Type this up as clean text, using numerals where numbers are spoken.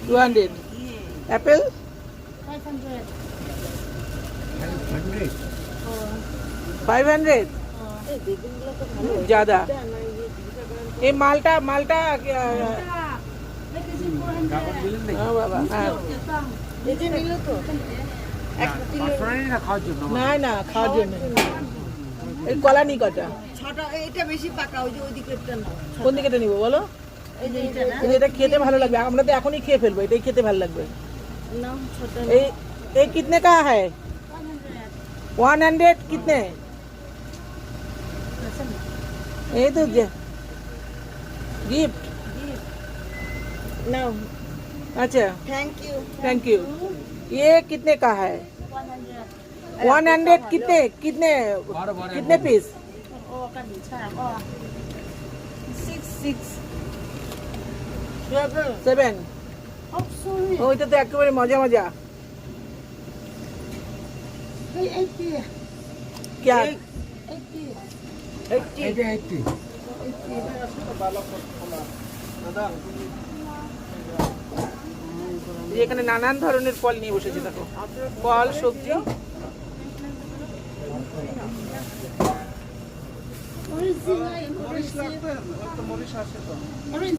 200. Apple? 500. 500. ज़्यादा. ये माल्टा माल्टा क्या? हाँ बाबा हाँ. না না খাওয়ার জন্য এই কলা নি কটা ছটা এটা বেশি পাকা ওই যে ওই দিকেরটা না কোন দিকেটা নিব বলো এই যে এটা না এই যে এটা খেতে ভালো লাগবে আমরা তো এখনই খেয়ে ফেলবো এটাই খেতে ভালো লাগবে না ছোট এই এই कितने का है 100 कितने ये तो गिफ्ट নাও अच्छा থ্যাংক ইউ ये कितने का है 100 कितने कितने कितने पीस 7 ওইটা তো একেবারে মজা মজা क्या এখানে নানান ধরনের ফল নিয়ে বসেছে দেখো ফল সবজি Orange.